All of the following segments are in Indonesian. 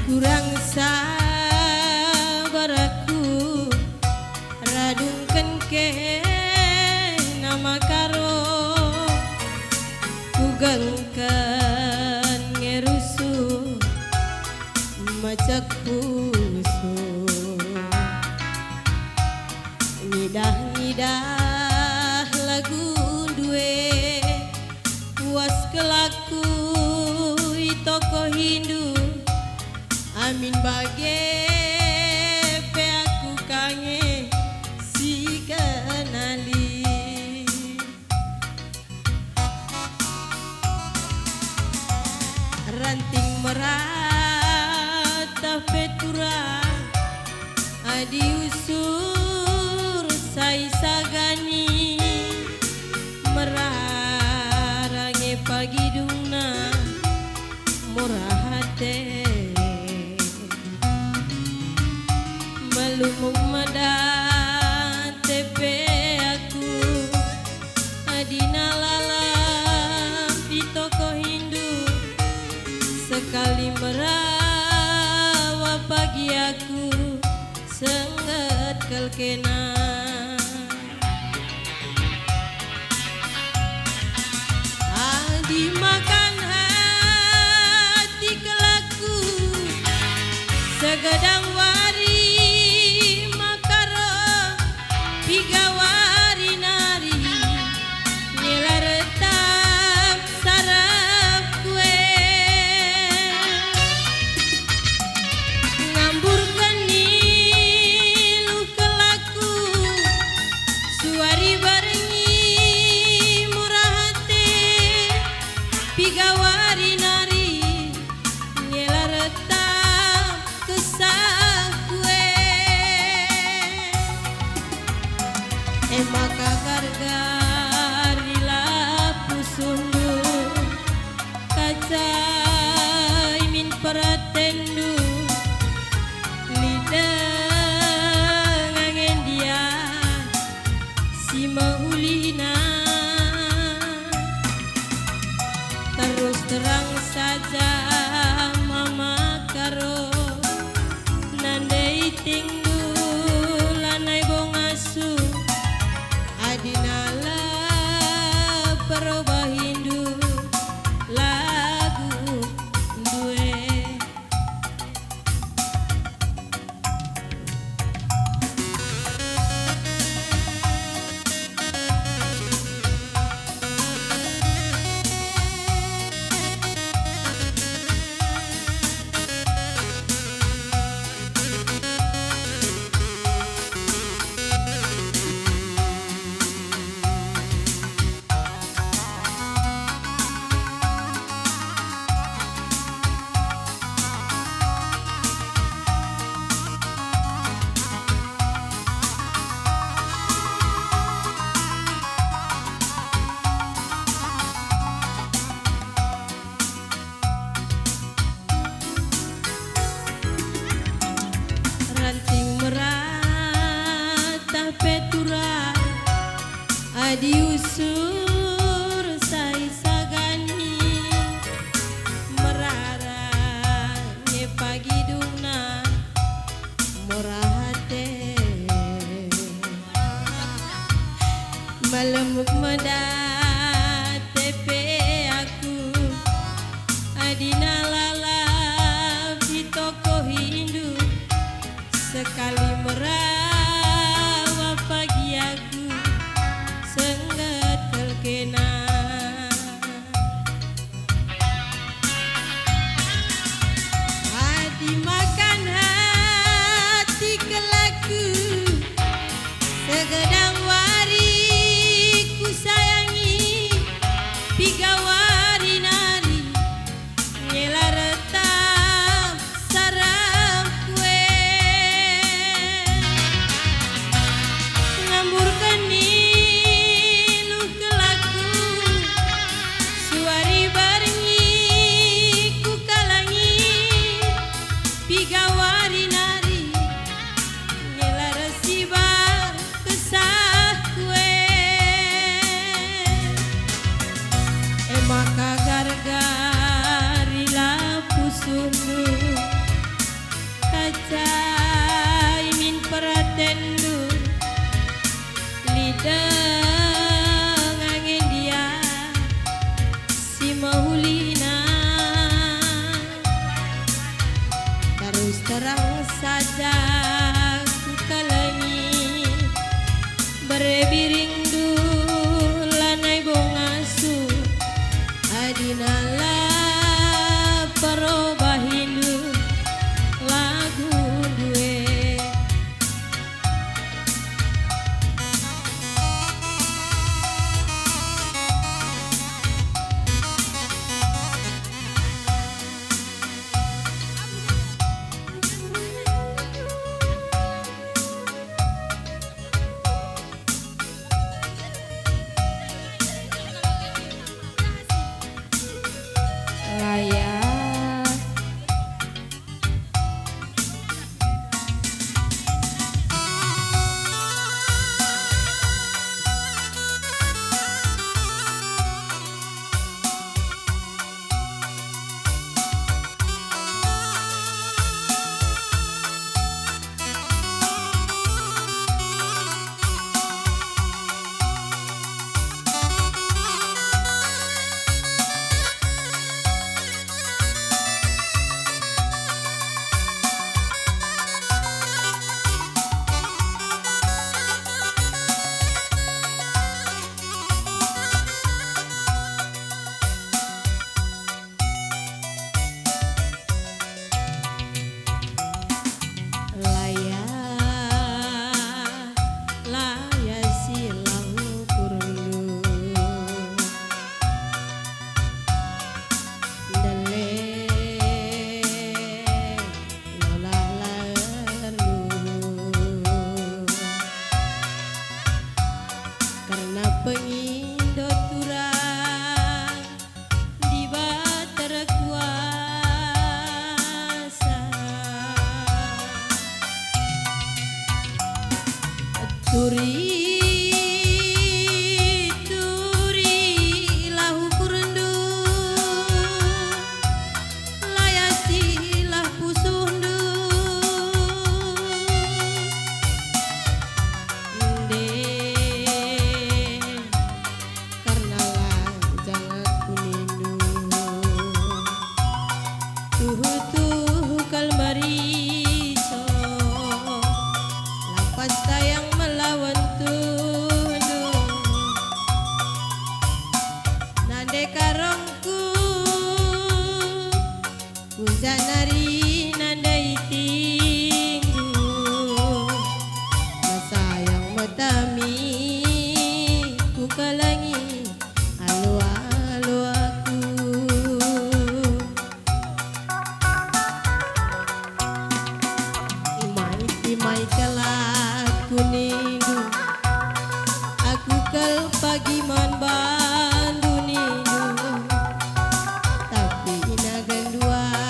kurang sabar aku radungkan ke nama karo kugangkan ngerusuh macak pusuh nidah lagu duwe puas kelaku toko Hindu amin bage pe aku kange si kenali ranting merata petura adi usur sai sagani merarange pagi dungna murah hati melumung madan tepe aku adina lalam di toko Hindu sekali merawat pagi aku sengat kelkena adi makan hati kelaku segedang wari makaro pigawari nari nila retam sarap kue ngamburkan nilu kelaku suari barengi murah hati pigawari nari nila retam kesah kue maka gargarila pusundu kacai min peratendu lidah ngangen dia si maulina terus terang saja mama karo nandai tinggul lanai bongasu adinala perubah Hindu lagu duwe ranting merata petura adi usur sai sagani merarane pagi dungna murah hati melemuk medat tepe aku adina lalap di toko Hindu sekali merawat pagi aku sengat kelke terus terang saja ku kalangi berebiringdu lanai bongasu adinala perubahindu lagu duwe layak pengindo turang di batara kuasa turi lahu kurendu layasilah pusundu Janari nandai tinggu masayang matami ku kalangi alu-alu aku imai kelak kuningu aku kel pagi man bandu nindu tapi inagan dua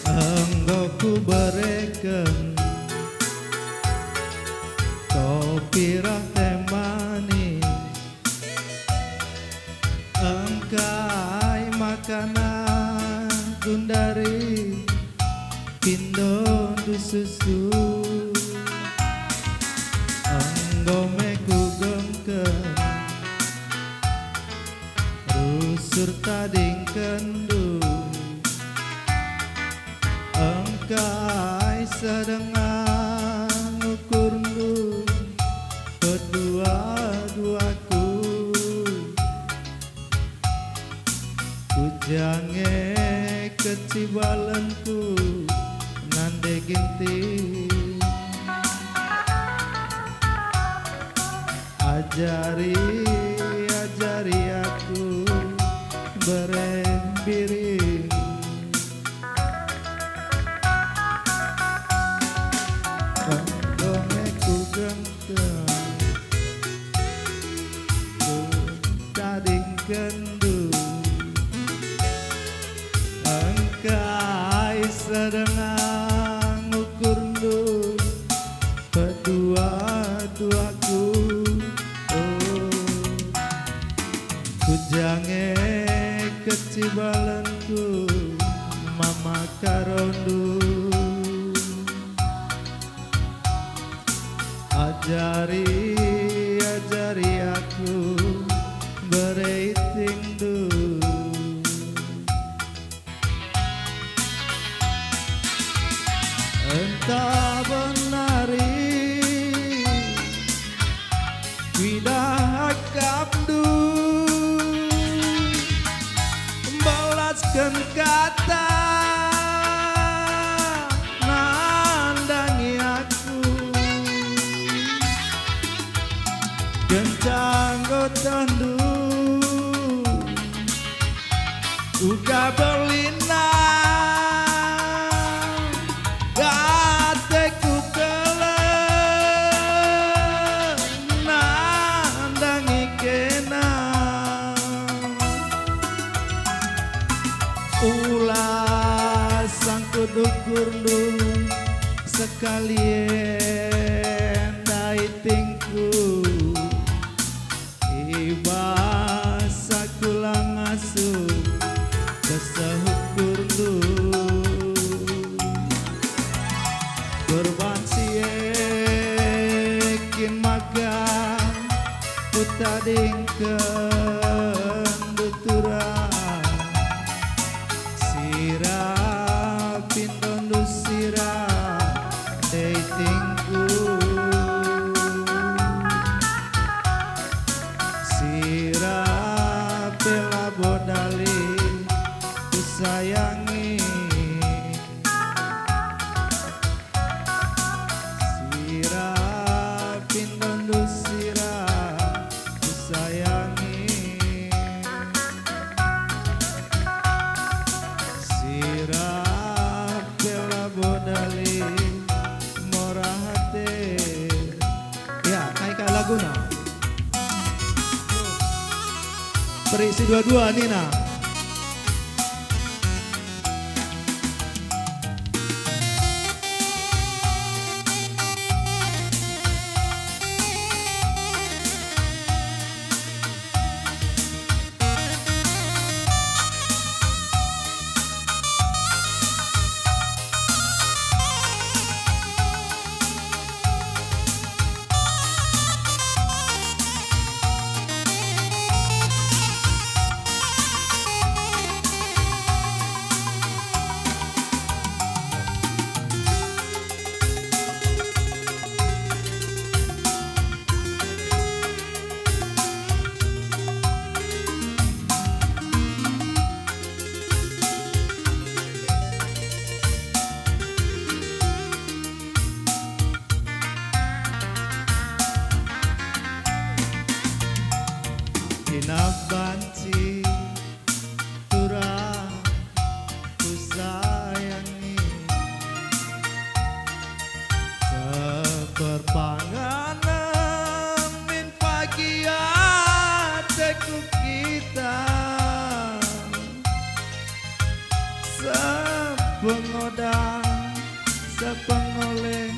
Engkau ku berikan kopi teh manis, engkai makanan dari pindo du susu, engkau meku gemken susur tading kendu engkai sedang ngukur du kedua-duaku kujange kecibalenku nande ginti ajari aku berembiring Dongengku genteng ku tading kendu engkai sedang ngukur du kedua-duaku kujange kecibalenku mama karondu ajari aku bereiting du entah benari widah kabdu balaskan kata nandangi aku kencang gotandu uga berlina gateku keleng nandangi kena ulah sang kudukur dulu sekalian daitingku ibas aku langasu kesehukur dulu korban siekin maga putadingken duturang sirah pindondu sirah datingku sirah bela bodali ku sayangi sirah pindondu sirah ku sayangi sirah bela bodali murah hati ya naik lagu na berisi dua-dua Nina banci turah ku sayangi seperpanganan min pagi hatiku kita sepengodang sepengoleh